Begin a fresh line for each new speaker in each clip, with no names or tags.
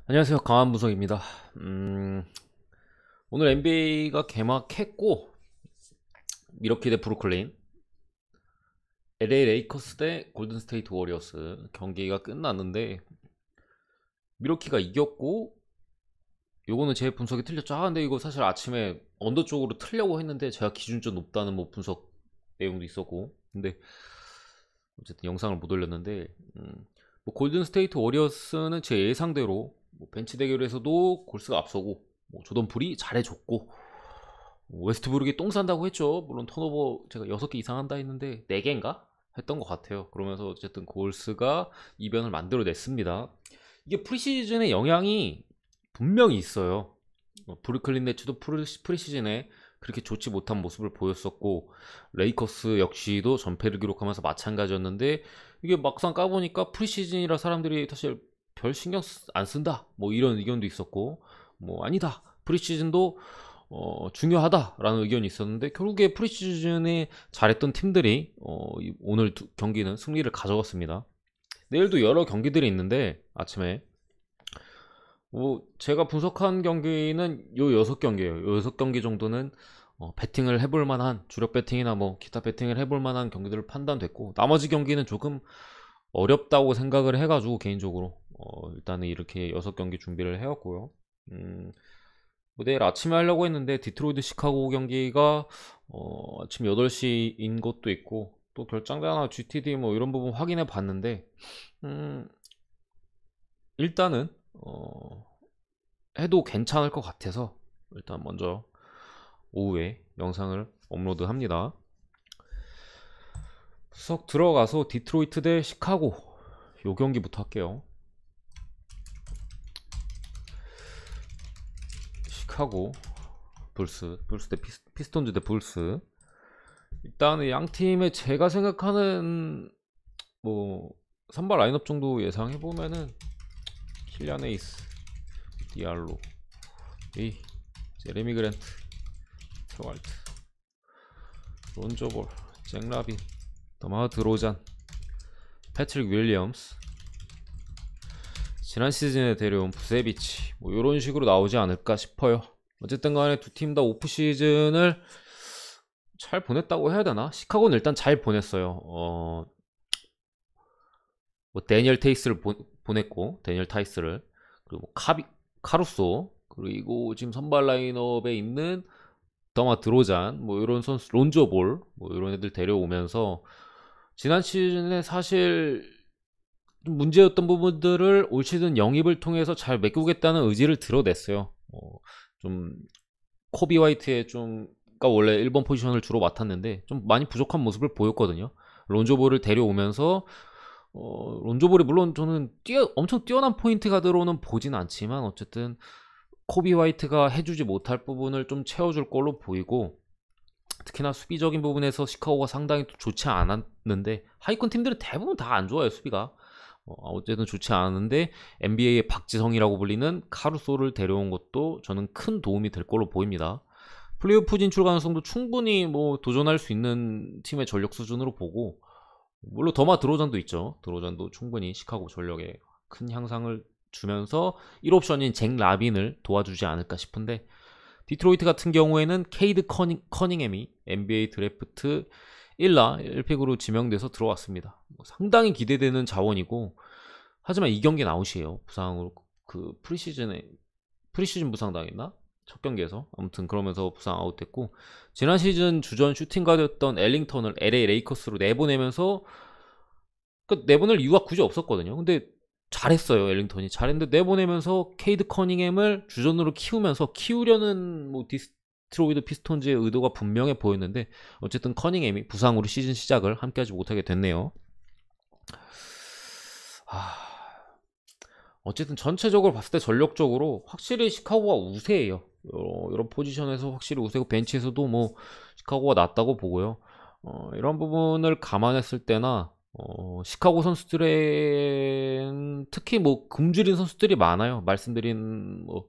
안녕하세요. 강한무석입니다. 오늘 NBA가 개막했고, 미러키 대 브루클린, LA 레이커스 대 골든 스테이트 워리어스 경기가 끝났는데, 미러키가 이겼고, 요거는 제 분석이 틀렸죠. 근데 이거 사실 아침에 언더 쪽으로 틀려고 했는데 제가 기준 좀 높다는 뭐 분석 내용도 있었고, 근데 어쨌든 영상을 못 올렸는데, 뭐 골든 스테이트 워리어스는 제 예상대로 뭐 벤치 대결에서도 골스가 앞서고, 뭐 조던 풀이 잘해줬고, 웨스트브룩이 똥 산다고 했죠. 물론 턴오버 제가 6개 이상 한다 했는데 4개인가? 했던 것 같아요. 그러면서 어쨌든 골스가 이변을 만들어냈습니다. 이게 프리시즌의 영향이 분명히 있어요. 브루클린 네츠도 프리시즌에 그렇게 좋지 못한 모습을 보였었고, 레이커스 역시도 전패를 기록하면서 마찬가지였는데, 이게 막상 까보니까 프리시즌이라 사람들이 사실 별 신경 안 쓴다 뭐 이런 의견도 있었고, 뭐 아니다 프리시즌도 중요하다라는 의견이 있었는데, 결국에 프리시즌에 잘했던 팀들이 오늘 경기는 승리를 가져갔습니다. 내일도 여러 경기들이 있는데, 아침에 뭐 제가 분석한 경기는 요 6경기예요. 요 6경기 정도는 배팅을 해볼 만한, 주력 배팅이나 뭐 기타 배팅을 해볼 만한 경기들을 판단됐고, 나머지 경기는 조금 어렵다고 생각을 해가지고 개인적으로 일단은 이렇게 6경기 준비를 해왔고요. 뭐 내일 아침에 하려고 했는데 디트로이트 시카고 경기가 아침 8시인 것도 있고, 또 결장자나 GTD 뭐 이런 부분 확인해 봤는데, 음, 일단은 해도 괜찮을 것 같아서 일단 먼저 오후에 영상을 업로드합니다. 수석 들어가서 디트로이트 대 시카고 요 경기부터 할게요. 시카고 불스 대 피스톤즈 대 불스. 일단은 양 팀의 제가 생각하는 뭐 선발 라인업 정도 예상해 보면은 킬리안 에이스, 디알로, 제레미 그랜트, 트왈트, 론조볼, 잭 라빈, 더마 드로잔, 패트릭 윌리엄스, 지난 시즌에 데려온 부세비치, 뭐 이런 식으로 나오지 않을까 싶어요. 어쨌든 간에 두 팀 다 오프 시즌을 잘 보냈다고 해야 되나? 시카고는 일단 잘 보냈어요. 뭐 데니얼 테이스를 보냈고, 데니얼 타이스를, 그리고 뭐 카루소, 그리고 지금 선발 라인업에 있는 더마 드로잔, 뭐 이런 선수, 론조볼, 뭐 이런 애들 데려오면서 지난 시즌에 사실 좀 문제였던 부분들을 올 시즌 영입을 통해서 잘 메꾸겠다는 의지를 드러냈어요. 좀 코비 화이트의 가 원래 1번 포지션을 주로 맡았는데 좀 많이 부족한 모습을 보였거든요. 론조볼을 데려오면서 론조볼이 물론 저는 엄청 뛰어난 포인트 가드로는 보진 않지만, 어쨌든 코비 화이트가 해주지 못할 부분을 좀 채워줄 걸로 보이고, 특히나 수비적인 부분에서 시카고가 상당히 좋지 않았는데, 하위권 팀들은 대부분 다 안 좋아요, 수비가. 어쨌든 좋지 않은데 NBA의 박지성이라고 불리는 카루소를 데려온 것도 저는 큰 도움이 될 걸로 보입니다. 플레이오프 진출 가능성도 충분히 뭐 도전할 수 있는 팀의 전력 수준으로 보고, 물론 더마 드로잔도 있죠. 드로잔도 충분히 시카고 전력에 큰 향상을 주면서 1옵션인 잭 라빈을 도와주지 않을까 싶은데, 디트로이트 같은 경우에는 케이드 커닝햄이 NBA 드래프트 1라 1픽으로 지명돼서 들어왔습니다. 상당히 기대되는 자원이고, 하지만 이 경기는 아웃이에요. 부상으로. 프리시즌 부상 당했나? 첫 경기에서. 아무튼 그러면서 부상 아웃됐고, 지난 시즌 주전 슈팅 가드였던 엘링턴을 LA 레이커스로 내보내면서, 내보낼 이유가 굳이 없었거든요. 근데 잘했어요. 엘링턴이 잘했는데, 내보내면서 케이드 커닝햄을 주전으로 키우려는 뭐 디스트로이드 피스톤즈의 의도가 분명해 보였는데, 어쨌든 커닝햄이 부상으로 시즌 시작을 함께하지 못하게 됐네요. 어쨌든 전체적으로 봤을 때 전력적으로 확실히 시카고가 우세해요. 이런 포지션에서 확실히 우세고, 벤치에서도 뭐 시카고가 낫다고 보고요. 이런 부분을 감안했을 때나 시카고 선수들은 특히 뭐 굶주린 선수들이 많아요. 말씀드린 뭐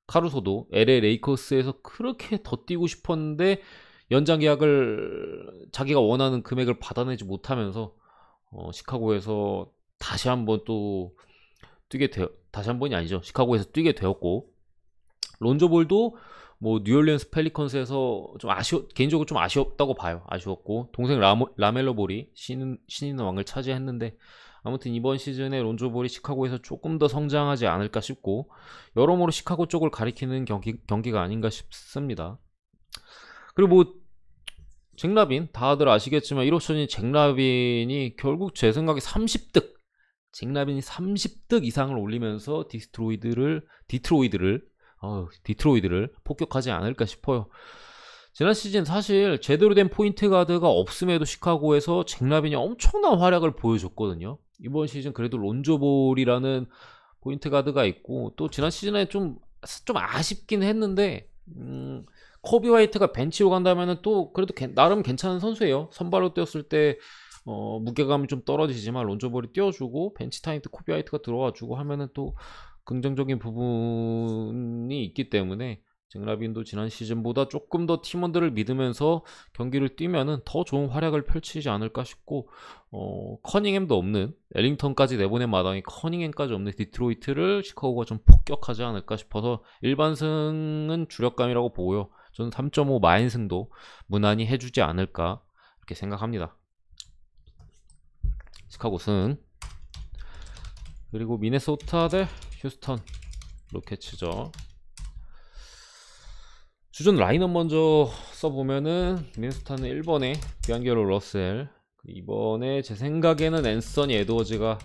카루소도 LA 레이커스에서 그렇게 더 뛰고 싶었는데 연장 계약을 자기가 원하는 금액을 받아내지 못하면서 시카고에서 다시 한번 또 다시 한 번이 아니죠. 시카고에서 뛰게 되었고, 론조볼도 뭐 뉴올리언스 펠리컨스에서 좀 개인적으로 좀 아쉬웠다고 봐요. 아쉬웠고, 동생 라멜로 볼이 신인 왕을 차지했는데, 아무튼 이번 시즌에 론조볼이 시카고에서 조금 더 성장하지 않을까 싶고, 여러모로 시카고 쪽을 가리키는 경기가 아닌가 싶습니다. 그리고 뭐 잭라빈, 다들 아시겠지만 1옵션인 잭라빈이 결국 제 생각에 30득, 잭라빈이 30득 이상을 올리면서 디트로이드를 폭격하지 않을까 싶어요. 지난 시즌 사실 제대로 된 포인트 가드가 없음에도 시카고에서 잭라빈이 엄청난 활약을 보여줬거든요. 이번 시즌 그래도 론조볼이라는 포인트 가드가 있고, 또 지난 시즌에 좀 아쉽긴 했는데, 코비 화이트가 벤치로 간다면은 또 그래도 나름 괜찮은 선수예요. 선발로 뛰었을 때 무게감이 좀 떨어지지만 론조볼이 뛰어주고 벤치 타임 때 코비 화이트가 들어와주고 하면은 또 긍정적인 부분이 있기 때문에 잭라빈도 지난 시즌보다 조금 더 팀원들을 믿으면서 경기를 뛰면은 더 좋은 활약을 펼치지 않을까 싶고, 커닝햄도 없는, 엘링턴까지 내보낸 마당에 커닝햄까지 없는 디트로이트를 시카고가 좀 폭격하지 않을까 싶어서 일반승은 주력감이라고 보고요. 저는 3.5 마인승도 무난히 해주지 않을까 이렇게 생각합니다. 시카고 승. 그리고 미네소타 대 휴스턴 로켓츠죠. 주전 라인업 먼저 써보면은 미네소타는 1번에 비안게로 러셀, 이번에 제 생각에는 앤서니 에드워즈가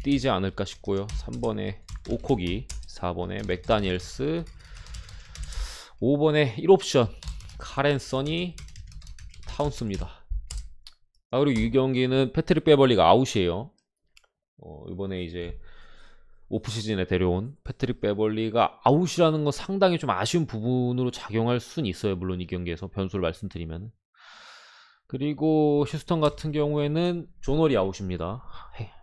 뛰지 않을까 싶고요. 3번에 오코기, 4번에 맥다니엘스, 5번에 1옵션 카렌서니 타운스입니다. 그리고 이 경기는 패트릭 베벌리가 아웃이에요. 이번에 이제 오프시즌에 데려온 패트릭 베벌리가 아웃이라는 건 상당히 좀 아쉬운 부분으로 작용할 수는 있어요. 물론 이 경기에서 변수를 말씀드리면. 그리고 휴스턴 같은 경우에는 존월이 아웃입니다.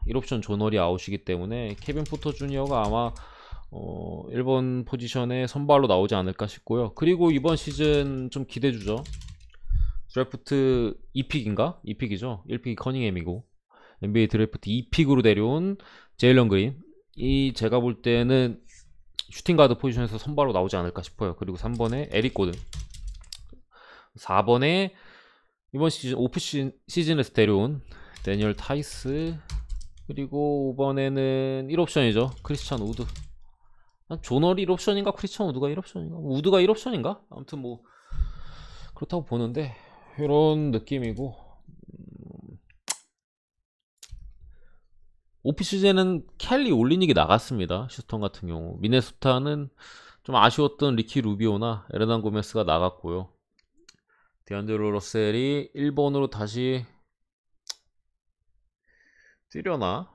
1옵션 존월이 아웃이기 때문에 케빈 포터 주니어가 아마 1번 포지션에 선발로 나오지 않을까 싶고요. 그리고 이번 시즌 좀 기대주죠. 드래프트 2픽인가? 2픽이죠. 1픽이 커닝햄이고 NBA 드래프트 2픽으로 데려온 제일런 그린, 이 제가 볼 때는 슈팅가드 포지션에서 선발로 나오지 않을까 싶어요. 그리고 3번에 에릭 고든, 4번에 이번 시즌 오프 시즌에서 데려온 데니얼 타이스, 그리고 5번에는 1옵션이죠. 크리스찬 우드. 존월이 1옵션인가 크리스찬 우드가 1옵션인가 우드가 1옵션인가 아무튼 뭐 그렇다고 보는데, 이런 느낌이고, 오프시즌은 켈리 올리닉이 나갔습니다. 휴스턴 같은 경우. 미네소타는 좀 아쉬웠던 리키 루비오나 에르난 고메스가 나갔고요. 디안드로 러셀이 1번으로 다시 뛰려나?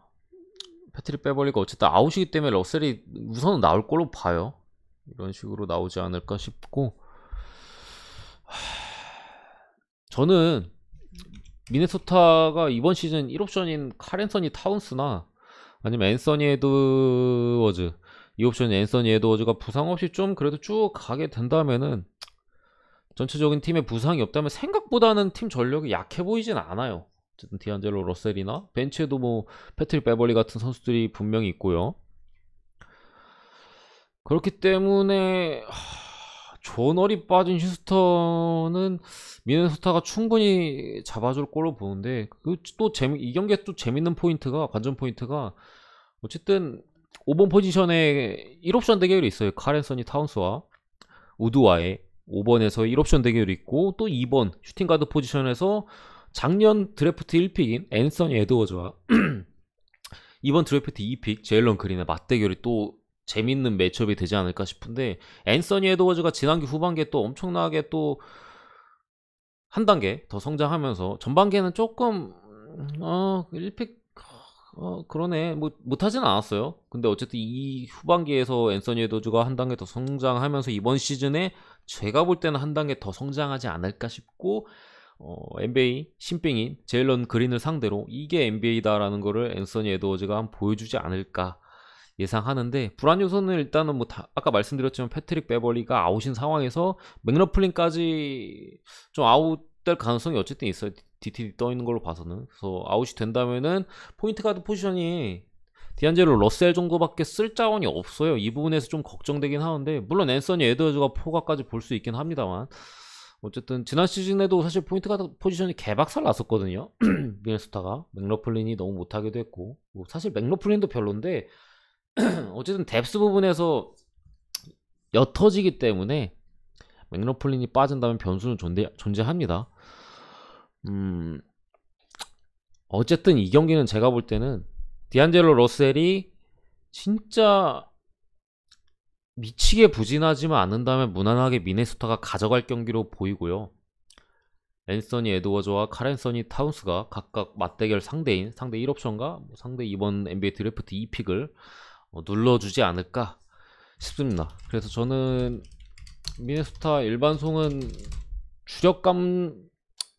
패트릭 베벌리가 어쨌든 아웃이기 때문에 러셀이 우선은 나올 걸로 봐요. 이런 식으로 나오지 않을까 싶고, 저는 미네소타가 이번 시즌 1옵션인 카렌서니 타운스나 아니면 앤서니 에드워즈, 2옵션 앤서니 에드워즈가 부상 없이 좀 그래도 쭉 가게 된다면은, 전체적인 팀에 부상이 없다면 생각보다는 팀 전력이 약해 보이진 않아요. 어쨌든 디안젤로 러셀이나 벤치에도 뭐 패트릭 베벌리 같은 선수들이 분명히 있고요. 그렇기 때문에 존월이 빠진 휴스턴은 미네소타가 충분히 잡아줄 걸로 보는데, 이 경기에 또 재밌는 포인트가, 관전 포인트가, 어쨌든 5번 포지션에 1옵션 대결이 있어요. 카렌서니 타운스와 우드와의 5번에서 1옵션 대결이 있고, 또 2번 슈팅가드 포지션에서 작년 드래프트 1픽인 앤서니 에드워즈와 이번 드래프트 2픽 제일런 그린의 맞대결이 또 재밌는 매치업이 되지 않을까 싶은데, 앤서니 에드워즈가 지난기 후반기에 또 엄청나게 또 한 단계 더 성장하면서, 전반기에는 조금 1픽 그러네 뭐 못하진 않았어요. 근데 어쨌든 이 후반기에서 앤서니 에드워즈가 한 단계 더 성장하면서 이번 시즌에 제가 볼 때는 한 단계 더 성장하지 않을까 싶고, NBA 신빙인 제일런 그린을 상대로 이게 NBA다라는 거를 앤서니 에드워즈가 한번 보여주지 않을까 예상하는데, 불안 요소는 일단은 뭐 아까 말씀드렸지만 패트릭 베벌리가 아웃인 상황에서 맥러플린까지 좀 아웃될 가능성이 어쨌든 있어요. DTD 떠 있는 걸로 봐서는. 그래서 아웃이 된다면은 포인트 가드 포지션이 디안젤로 러셀 정도밖에 쓸 자원이 없어요. 이 부분에서 좀 걱정되긴 하는데, 물론 앤서니 에드워즈가 포가까지 볼 수 있긴 합니다만, 어쨌든 지난 시즌에도 사실 포인트 가드 포지션이 개박살 났었거든요. 미네소타가 맥러플린이 너무 못하기도 했고, 뭐 사실 맥러플린도 별론데 어쨌든 뎁스 부분에서 옅어지기 때문에 맥러플린이 빠진다면 변수는 존재합니다. 어쨌든 이 경기는 제가 볼 때는 디안젤로 러셀이 진짜 미치게 부진하지만 않는다면 무난하게 미네소타가 가져갈 경기로 보이고요. 앤서니 에드워즈와 카렌서니 타운스가 각각 맞대결 상대인 상대 1옵션과 상대 이번 NBA 드래프트 2픽을 눌러주지 않을까 싶습니다. 그래서 저는 미네소타 일반송은 주력감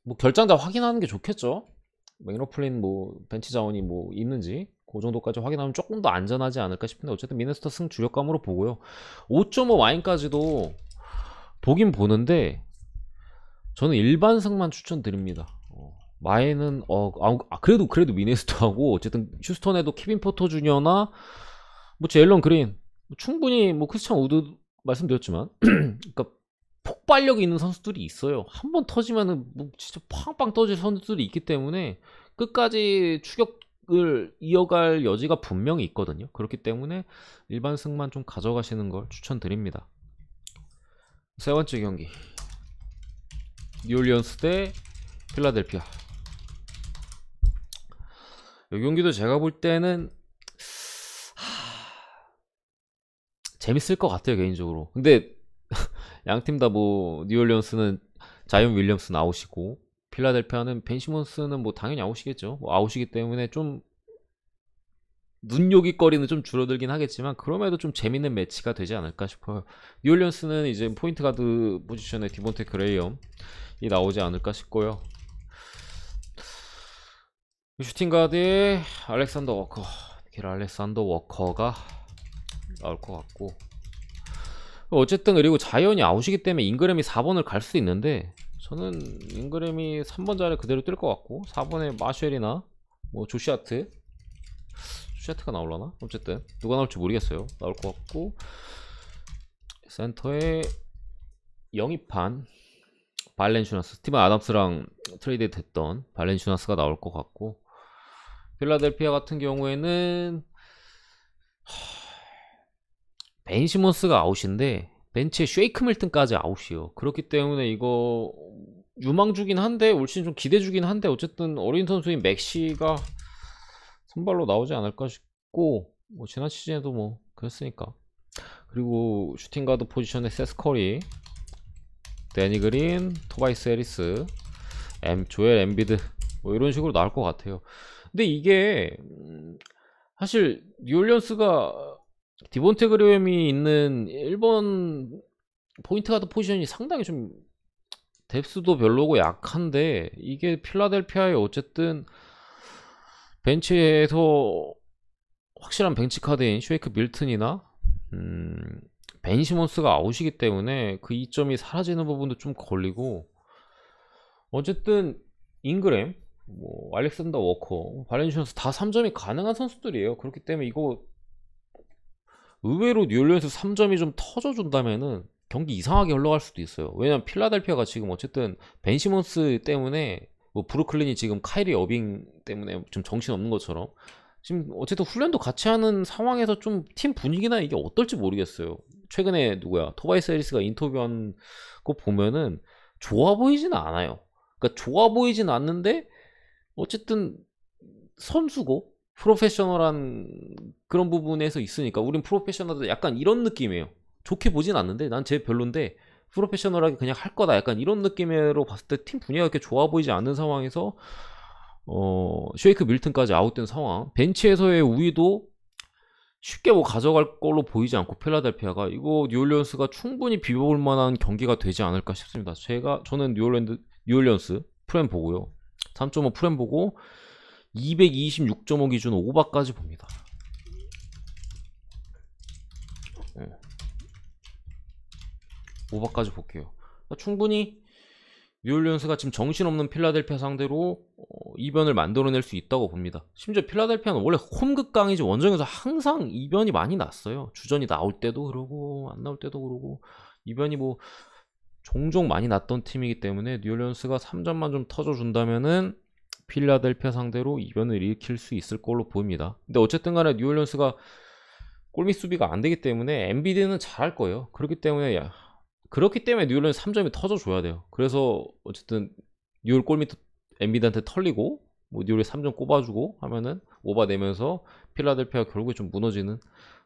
뭐 결장자 확인하는 게 좋겠죠. 맥러플린 뭐 벤치 자원이 뭐 있는지 그 정도까지 확인하면 조금 더 안전하지 않을까 싶은데, 어쨌든 미네소타 승 주력감으로 보고요. 5.5 와인까지도 보긴 보는데 저는 일반승만 추천드립니다. 마에는 그래도 미네소타하고, 어쨌든 휴스턴에도 케빈 포터 주니어나 뭐 제일런 그린, 충분히 뭐 크리스찬 우드 말씀드렸지만 그러니까 폭발력이 있는 선수들이 있어요. 한번 터지면은 뭐 진짜 팡팡 터질 선수들이 있기 때문에 끝까지 추격을 이어갈 여지가 분명히 있거든요. 그렇기 때문에 일반 승만 좀 가져가시는 걸 추천드립니다. 세 번째 경기, 뉴올리언스 대 필라델피아. 이 경기도 제가 볼 때는 재밌을 것 같아요, 개인적으로. 근데 양팀 다 뭐 뉴올리언스는 자이언 윌리엄스 아웃이고 필라델피아는 벤 시몬스는 뭐 당연히 아웃이겠죠. 뭐 아웃이기 때문에 좀 눈요깃거리는 좀 줄어들긴 하겠지만 그럼에도 좀 재밌는 매치가 되지 않을까 싶어요. 뉴올리언스는 이제 포인트 가드 포지션에 디본테 그레이엄이 나오지 않을까 싶고요. 슈팅 가드에 알렉산더 워커, 알렉산더 워커가 나올 것 같고, 어쨌든 그리고 자이언이 아웃이기 때문에 잉그램이 4번을 갈 수 있는데 저는 잉그램이 3번 자리에 그대로 뛸 것 같고 4번에 마쉘이나 뭐 조시아트가 나올라나? 어쨌든 누가 나올지 모르겠어요. 나올 것 같고, 센터에 영입한 발렌슈나스, 스티븐 아담스랑 트레이드 됐던 발렌슈나스가 나올 것 같고, 필라델피아 같은 경우에는 벤 시몬스가 아웃인데 벤치에 쉐이크 밀튼까지 아웃이요. 그렇기 때문에 이거 유망주긴 한데 올 시즌 좀 기대주긴 한데, 어쨌든 어린 선수인 맥시가 선발로 나오지 않을까 싶고, 뭐 지난 시즌에도 뭐 그랬으니까. 그리고 슈팅가드 포지션에 세스 커리, 데니 그린, 토바이스 해리스, 조엘 엠비드 뭐 이런 식으로 나올 것 같아요. 근데 이게 사실 뉴올리언스가 디본테 그레이엄이 있는 1번 포인트 가드 포지션이 상당히 좀 뎁스도 별로고 약한데, 이게 필라델피아의 어쨌든 벤치에서 확실한 벤치 카드인 쉐이크 밀튼이나 벤 시몬스가 아웃이기 때문에 그 이점이 사라지는 부분도 좀 걸리고, 어쨌든 잉그램, 뭐 알렉산더 워커, 발렌시언스 다 3점이 가능한 선수들이에요. 그렇기 때문에 이거 의외로 뉴올리언스 3점이 좀 터져준다면은 경기 이상하게 흘러갈 수도 있어요. 왜냐면 필라델피아가 지금 어쨌든 벤 시몬스 때문에, 뭐 브루클린이 지금 카이리 어빙 때문에 좀 정신없는 것처럼 지금 어쨌든 훈련도 같이 하는 상황에서 좀 팀 분위기나 이게 어떨지 모르겠어요. 최근에 토바이스 해리스가 인터뷰한 거 보면은 좋아 보이지는 않아요. 그러니까 좋아 보이진 않는데 어쨌든 선수고 프로페셔널한 그런 부분에서 있으니까, 우린 프로페셔널도 약간 이런 느낌이에요. 좋게 보진 않는데 난 쟤 별론데 프로페셔널하게 그냥 할 거다, 약간 이런 느낌으로 봤을 때 팀 분위기가 그렇게 좋아 보이지 않는 상황에서 쉐이크 밀튼까지 아웃된 상황, 벤치에서의 우위도 쉽게 뭐 가져갈 걸로 보이지 않고 필라델피아가, 이거 뉴올리언스가 충분히 비벼볼 만한 경기가 되지 않을까 싶습니다. 저는 뉴올리언스 프렘 보고요, 3.5 프렘 보고 226.5 기준 오바까지 봅니다. 오바까지 볼게요. 충분히 뉴올리언스가 지금 정신없는 필라델피아 상대로 이변을 만들어낼 수 있다고 봅니다. 심지어 필라델피아는 원래 홈극강이지 원정에서 항상 이변이 많이 났어요. 주전이 나올 때도 그러고 안 나올 때도 그러고 이변이 뭐 종종 많이 났던 팀이기 때문에 뉴올리언스가 3점만 좀 터져준다면은 필라델피아 상대로 이변을 일으킬 수 있을 걸로 보입니다. 근데 어쨌든 간에 뉴올리언스가 골밑 수비가 안 되기 때문에 엔비디는 잘할 거예요. 그렇기 때문에 뉴올리언스 3점이 터져줘야 돼요. 그래서 어쨌든 뉴올 골밑 엔비디한테 털리고 뭐 뉴올이 3점 꼽아주고 하면은 오바 내면서 필라델피아가 결국에 좀 무너지는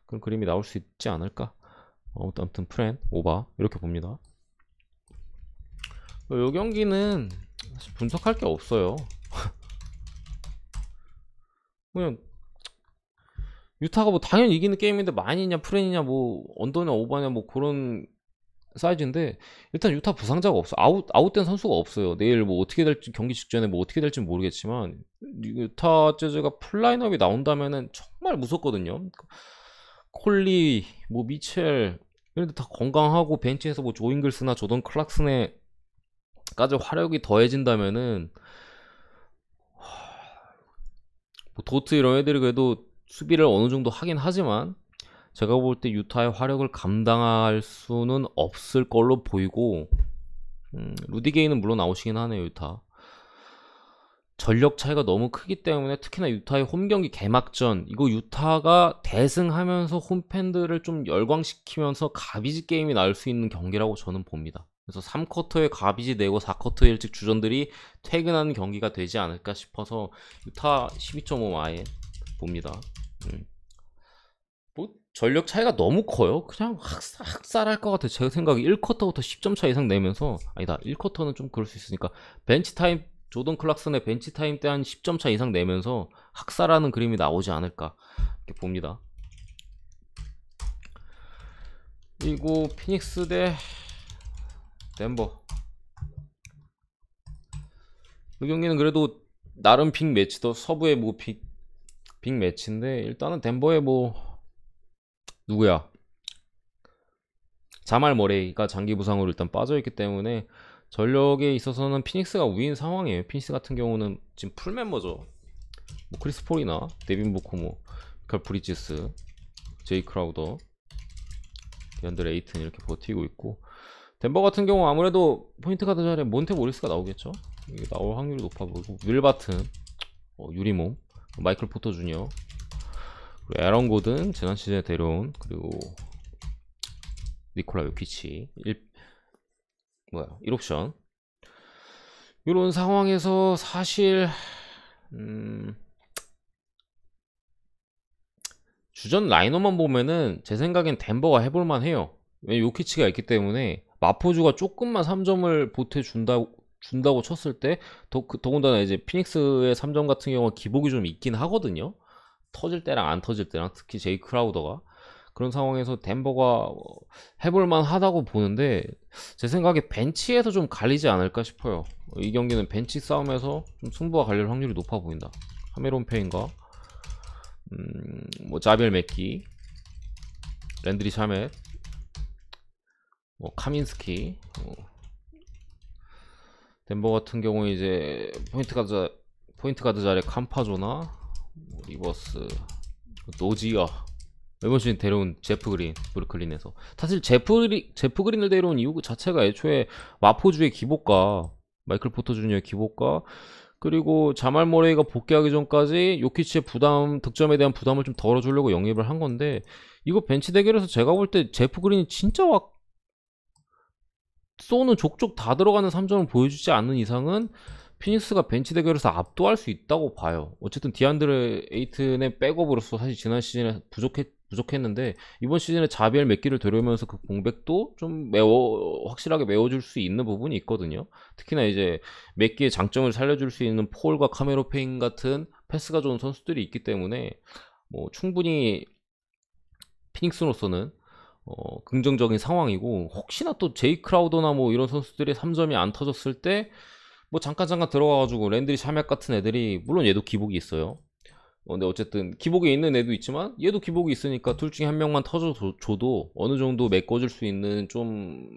그런 그림이 나올 수 있지 않을까. 아무튼 프렌 오바 이렇게 봅니다. 이 경기는 사실 분석할 게 없어요. 그냥 유타가 뭐 당연히 이기는 게임인데 많이냐 프렌이냐 뭐 언더냐 오버냐 뭐 그런 사이즈인데 일단 유타 부상자가 없어. 아웃된 선수가 없어요. 내일 뭐 어떻게 될지 경기 직전에 뭐 어떻게 될지 모르겠지만 유타 재즈가 풀라인업이 나온다면은 정말 무섭거든요. 콜리 뭐 미첼 이런 데 다 건강하고 벤치에서 뭐 조잉글스나 조던 클락슨의 까지 화력이 더해진다면은 뭐 도트 이런 애들이 그래도 수비를 어느 정도 하긴 하지만 제가 볼 때 유타의 화력을 감당할 수는 없을 걸로 보이고 루디게이는 물론 아웃이긴 하네요. 유타 전력 차이가 너무 크기 때문에 특히나 유타의 홈경기 개막전 이거 유타가 대승하면서 홈팬들을 좀 열광시키면서 가비지 게임이 나올 수 있는 경기라고 저는 봅니다. 그래서 3쿼터에 가비지 내고 4쿼터 일찍 주전들이 퇴근하는 경기가 되지 않을까 싶어서 유타 12.5 아예 봅니다. 뭐 전력 차이가 너무 커요. 그냥 학살할 것 같아요. 제 생각에 1쿼터부터 10점 차 이상 내면서 아니다 1쿼터는 좀 그럴 수 있으니까 벤치 타임 조던 클락슨의 벤치 타임 때 한 10점 차 이상 내면서 학살하는 그림이 나오지 않을까 이렇게 봅니다. 그리고 피닉스 대 덴버 이 경기는 그래도 나름 빅 매치도 서부의 뭐 빅 매치인데 일단은 덴버의 뭐 누구야 자말 머레이가 장기 부상으로 일단 빠져있기 때문에 전력에 있어서는 피닉스가 우위인 상황이에요. 피닉스 같은 경우는 지금 풀멤버죠. 뭐 크리스 폴이나 데빈 부코 뭐 미칼 브리지스 제이 크라우더 디안드레 에이튼 이렇게 버티고 있고 덴버 같은 경우 아무래도 포인트 가드 자리에 몬테 모리스가 나오겠죠. 이게 나올 확률이 높아 보이고 윌 바튼 유리몸 마이클 포터 주니어 그리고 에런 고든 지난 시즌에 데려온 그리고 니콜라 요키치 1옵션 이런 상황에서 사실 주전 라이너만 보면은 제 생각엔 덴버가 해볼만 해요. 왜냐면 요키치가 있기 때문에 마포주가 조금만 3점을 보태준다고 쳤을 때 더군다나 이제 피닉스의 3점 같은 경우는 기복이 좀 있긴 하거든요. 터질 때랑 안 터질 때랑 특히 제이 크라우더가 그런 상황에서 덴버가 해볼만 하다고 보는데 제 생각에 벤치에서 좀 갈리지 않을까 싶어요. 이 경기는 벤치 싸움에서 좀 승부가 갈릴 확률이 높아 보인다. 카메론 페인과 뭐 자비엘 맥기 랜드리 샤멧 뭐 카민스키 덴버 같은 경우에 이제 포인트 가드 자리에 캄파조나 뭐 리버스 노지어 이번 시즌 데려온 제프 그린 브루클린에서 사실 제프 그린을 데려온 이유 자체가 애초에 마포주의 기복과 마이클 포터 주니어의 기복과 그리고 자말 모레이가 복귀하기 전까지 요키치의 득점에 대한 부담을 좀 덜어주려고 영입을 한 건데 이거 벤치 대결에서 제가 볼 때 제프 그린이 진짜 막 쏘는 족족 다 들어가는 3점을 보여주지 않는 이상은 피닉스가 벤치 대결에서 압도할 수 있다고 봐요. 어쨌든 디안드레 에이튼의 백업으로서 사실 지난 시즌에 부족했는데 이번 시즌에 자비엘 맥기를 데려오면서 그 공백도 좀 확실하게 메워줄 수 있는 부분이 있거든요. 특히나 이제 맥기의 장점을 살려줄 수 있는 폴과 카메로 페인 같은 패스가 좋은 선수들이 있기 때문에 뭐 충분히 피닉스로서는 긍정적인 상황이고 혹시나 또 제이 크라우더나 뭐 이런 선수들의 3점이 안 터졌을 때 뭐 잠깐 들어가가지고 랜드리 샤맥 같은 애들이 물론 얘도 기복이 있어요. 근데 어쨌든 기복이 있는 애도 있지만 얘도 기복이 있으니까 둘 중에 한 명만 터져줘도 어느 정도 메꿔줄 수 있는 좀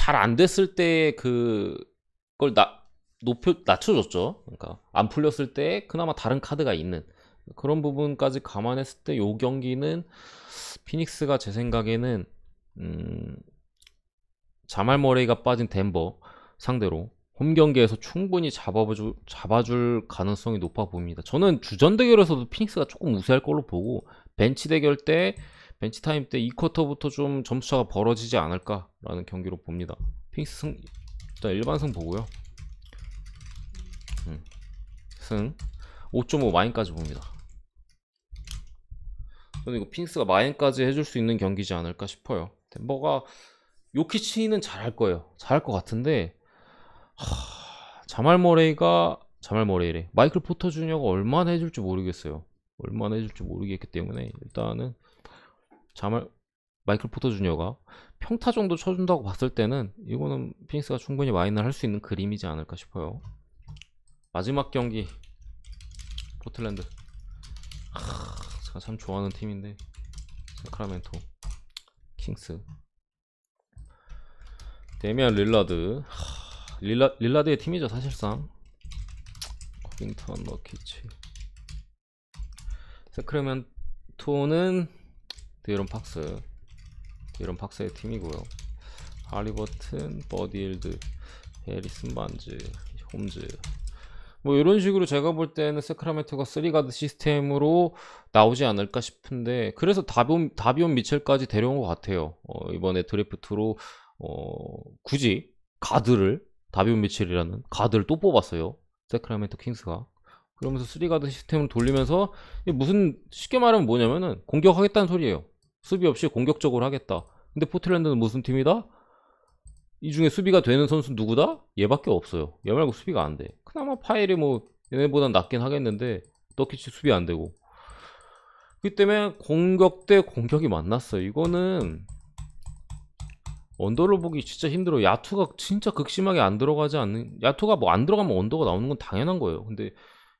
잘 안 됐을 때 그걸 낮춰줬죠. 그러니까 안 풀렸을 때 그나마 다른 카드가 있는 그런 부분까지 감안했을 때 요 경기는 피닉스가 제 생각에는 자말 머레이가 빠진 덴버 상대로 홈 경기에서 충분히 잡아줄 가능성이 높아 보입니다. 저는 주전 대결에서도 피닉스가 조금 우세할 걸로 보고 벤치 대결 때 벤치 타임 때 2쿼터부터 좀 점수차가 벌어지지 않을까라는 경기로 봅니다. 피닉스 승 일단 일반승 보고요. 승 5.5 마인까지 봅니다. 저는 이거 피닉스가 마인까지 해줄 수 있는 경기지 않을까 싶어요. 덴버가 요키치는 잘할 거예요. 잘할 것 같은데 자말 머레이래. 마이클 포터 주니어가 얼마나 해줄지 모르겠어요. 얼마나 해줄지 모르겠기 때문에 일단은 마이클 포터 주니어가 평타 정도 쳐준다고 봤을 때는 이거는 피닉스가 충분히 마인을 할 수 있는 그림이지 않을까 싶어요. 마지막 경기 포틀랜드. 제가 참 좋아하는 팀인데 사크라멘토 킹스. 데미안 릴라드. 릴라드의 팀이죠 사실상. 코빙턴 너키치. 세크라멘토는 데이런 팍스의 팀이고요. 하리버튼, 버디힐드, 해리슨 반즈, 홈즈. 뭐 이런 식으로 제가 볼 때는 세크라멘토가 3가드 시스템으로 나오지 않을까 싶은데 그래서 다비온 미첼까지 데려온 것 같아요. 이번에 드래프트로 굳이 다비온 미첼이라는 가드를 또 뽑았어요. 세크라멘토 킹스가. 그러면서 3가드 시스템을 돌리면서 무슨 쉽게 말하면 뭐냐면은 공격하겠다는 소리예요. 수비 없이 공격적으로 하겠다. 근데 포틀랜드는 무슨 팀이다? 이 중에 수비가 되는 선수 누구다? 얘밖에 없어요. 얘 말고 수비가 안 돼. 그나마 파일이 뭐 얘네보단 낫긴 하겠는데 너키치 수비 안 되고. 그렇기 때문에 공격 대 공격이 만났어요. 이거는 언더를 보기 진짜 힘들어. 야투가 진짜 극심하게 안 들어가지 않는, 야투가 뭐 안 들어가면 언더가 나오는 건 당연한 거예요. 근데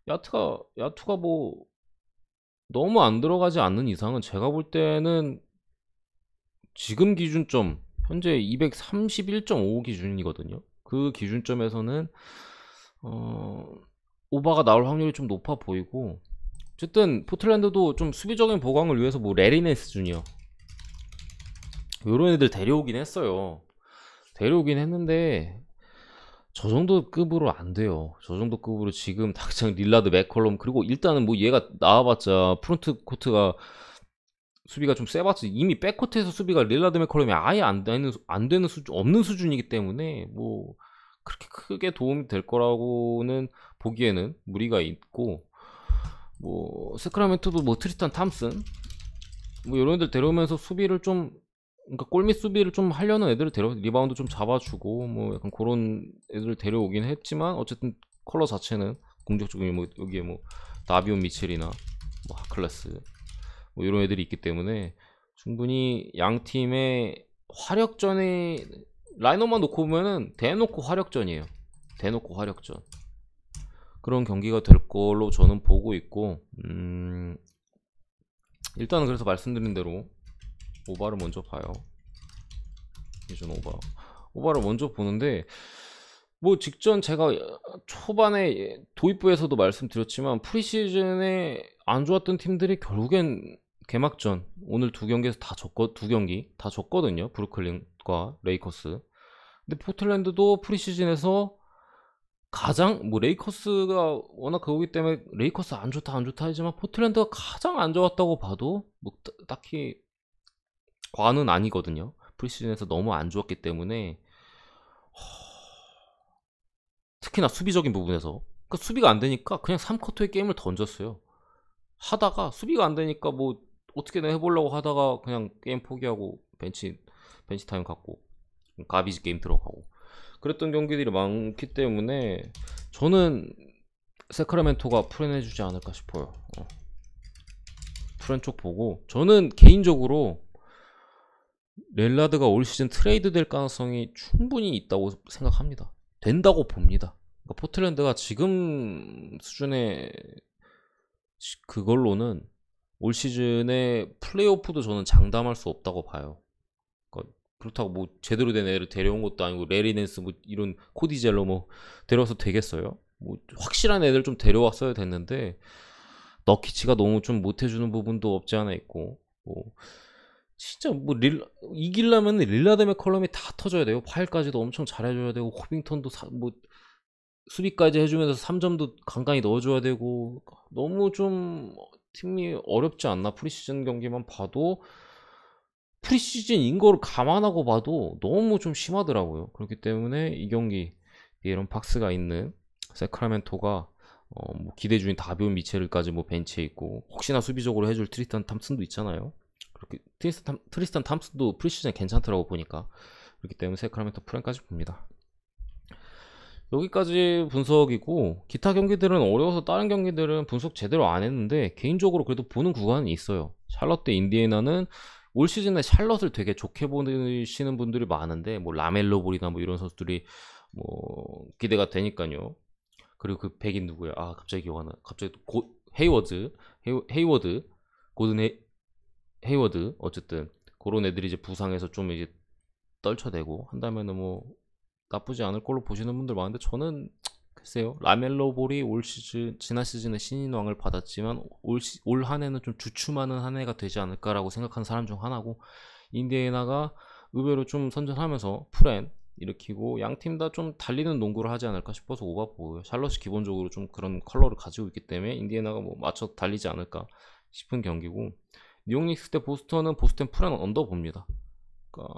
야투가 뭐 너무 안 들어가지 않는 이상은 제가 볼 때는 지금 기준점 현재 231.5 기준이거든요. 그 기준점에서는 오바가 나올 확률이 좀 높아 보이고, 어쨌든 포틀랜드도 좀 수비적인 보강을 위해서 뭐 레리네스 주니어 요런 애들 데려오긴 했어요. 데려오긴 했는데 저 정도 급으로 안 돼요. 저 정도 급으로 지금 당장 릴라드, 맥컬럼, 그리고 일단은 뭐 얘가 나와봤자 프론트 코트가 수비가 좀 세봤지. 이미 백코트에서 수비가 릴라드, 맥컬럼이 아예 안 되는 수준, 없는 수준이기 때문에 뭐 그렇게 크게 도움이 될 거라고는 보기에는 무리가 있고, 뭐 세크라멘토도 뭐 트리스탄 탐슨 뭐 이런 애들 데려오면서 수비를 좀, 그러니까 골밑 수비를 좀 하려는 애들을 리바운드 좀 잡아주고 뭐 약간 그런 애들을 데려오긴 했지만 어쨌든 컬러 자체는 공격적인, 뭐 여기에 뭐 다비온 미첼이나 뭐 하클레스 뭐 이런 애들이 있기 때문에 충분히 양 팀의 화력전에 라인업만 놓고 보면은 대놓고 화력전이에요. 대놓고 화력전. 그런 경기가 될 걸로 저는 보고 있고, 일단은 그래서 말씀드린 대로 오바를 먼저 봐요. 기준 오바를 먼저 보는데, 뭐 직전 제가 초반에 도입부에서도 말씀드렸지만 프리시즌에 안 좋았던 팀들이 결국엔 개막전 오늘 두 경기 다 졌거든요. 브루클린과 레이커스. 근데 포틀랜드도 프리시즌에서 가장, 뭐 레이커스가 워낙 그거기 때문에 레이커스 안 좋다 하지만 포틀랜드가 가장 안 좋았다고 봐도 뭐 딱히 과는 아니거든요. 프리시즌에서 너무 안 좋았기 때문에 특히나 수비적인 부분에서, 그러니까 수비가 안 되니까 그냥 3쿼터의 게임을 던졌어요. 하다가 수비가 안 되니까 뭐 어떻게든 해보려고 하다가 그냥 게임 포기하고 벤치 타임 갖고 가비지 게임 들어가고 그랬던 경기들이 많기 때문에 저는 세크라멘토가 풀어내주지 않을까 싶어요. 풀은 쪽 보고, 저는 개인적으로 렐라드가 올 시즌 트레이드 될 가능성이 충분히 있다고 생각합니다. 된다고 봅니다. 그러니까 포틀랜드가 지금 수준의 그걸로는 올 시즌에 플레이오프도 저는 장담할 수 없다고 봐요. 그러니까 그렇다고 뭐 제대로 된 애를 데려온 것도 아니고 레리넨스 뭐 이런 코디젤러 뭐 데려와서 되겠어요? 뭐 확실한 애들 좀 데려왔어야 됐는데 너키치가 너무 좀 못해주는 부분도 없지 않아 있고 뭐 진짜 뭐 이기려면 릴라드 맥컬럼이 다 터져야 돼요. 파일까지도 엄청 잘해줘야 되고 호빙턴도 뭐 수비까지 해주면서 3점도 간간히 넣어줘야 되고 너무 좀 팀이 어렵지 않나. 프리시즌 경기만 봐도 프리시즌인 거를 감안하고 봐도 너무 좀 심하더라고요. 그렇기 때문에 이 경기 이런 박스가 있는 세크라멘토가 뭐 기대 중인 다비온 미첼까지 뭐 벤치에 있고 혹시나 수비적으로 해줄 트리스탄 탐슨도 있잖아요. 그렇게 트리스탄 탐슨도 프리시즌 괜찮더라고 보니까. 그렇기 때문에 세크라멘토 프렌까지 봅니다. 여기까지 분석이고 기타 경기들은 어려워서 다른 경기들은 분석 제대로 안 했는데 개인적으로 그래도 보는 구간은 있어요. 샬럿 대 인디애나는 올 시즌에 샬럿을 되게 좋게 보시는 분들이 많은데 뭐 라멜로 볼이나 뭐 이런 선수들이 뭐 기대가 되니까요. 그리고 그 백인 누구야? 아 갑자기 기억 안 나. 갑자기 헤이워드 고든 헤이워드 어쨌든 그런 애들이 이제 부상해서 좀 이제 떨쳐대고 한다면은 뭐 나쁘지 않을 걸로 보시는 분들 많은데 저는 글쎄요. 라멜로 볼이 올 시즌 지난 시즌에 신인왕을 받았지만 올 한 해는 좀 주춤하는 한 해가 되지 않을까라고 생각하는 사람 중 하나고 인디애나가 의외로 좀 선전하면서 프렌 일으키고 양 팀 다 좀 달리는 농구를 하지 않을까 싶어서 오바 보고요. 샬럿이 기본적으로 좀 그런 컬러를 가지고 있기 때문에 인디애나가 뭐 맞춰 달리지 않을까 싶은 경기고 뉴욕 닉스 대 보스턴은 보스턴 프렌 언더 봅니다. 그러니까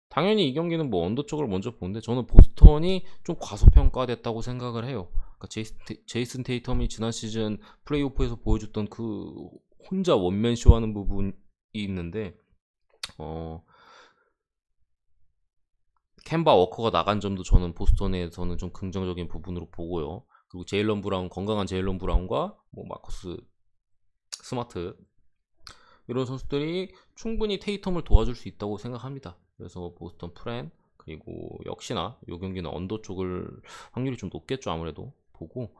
당연히 이 경기는 뭐 언더 쪽을 먼저 보는데 저는 보스턴이 좀 과소평가됐다고 생각을 해요. 그러니까 제이슨 테이텀이 지난 시즌 플레이오프에서 보여줬던 그 혼자 원맨쇼 하는 부분이 있는데 캔바 워커가 나간 점도 저는 보스턴에서는 좀 긍정적인 부분으로 보고요. 그리고 제일런 브라운, 건강한 제일런 브라운과 뭐 마커스 스마트 이런 선수들이 충분히 테이텀을 도와줄 수 있다고 생각합니다. 그래서 보스턴 프렌 그리고 역시나 이 경기는 언더 쪽을 확률이 좀 높겠죠 아무래도 보고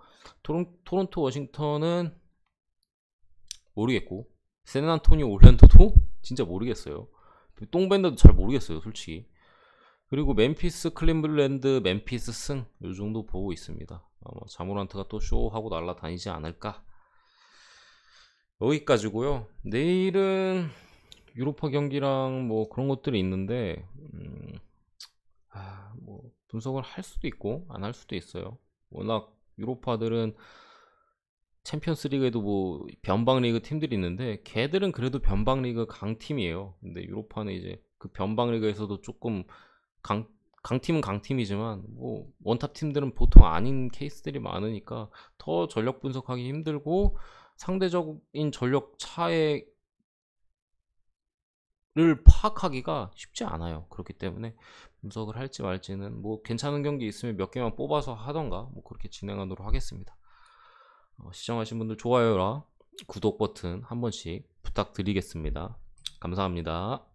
토론토 워싱턴은 모르겠고 샌안토니오 올랜도도 진짜 모르겠어요. 똥밴드도 잘 모르겠어요 솔직히. 그리고 멤피스 클리블랜드 멤피스 승 이 정도 보고 있습니다. 자모란트가 또 쇼하고 날아다니지 않을까. 여기까지고요. 내일은 유로파 경기랑 뭐 그런 것들이 있는데 뭐 분석을 할 수도 있고 안 할 수도 있어요. 워낙 유로파들은 챔피언스 리그에도 뭐 변방 리그 팀들이 있는데 걔들은 그래도 변방 리그 강팀이에요. 근데 유로파는 이제 그 변방 리그에서도 조금 강팀은 강팀이지만 뭐 원탑 팀들은 보통 아닌 케이스들이 많으니까 더 전력 분석하기 힘들고 상대적인 전력 차이를 파악하기가 쉽지 않아요. 그렇기 때문에 분석을 할지 말지는 뭐 괜찮은 경기 있으면 몇 개만 뽑아서 하던가 뭐 그렇게 진행하도록 하겠습니다. 시청하신 분들 좋아요랑 구독 버튼 한 번씩 부탁드리겠습니다. 감사합니다.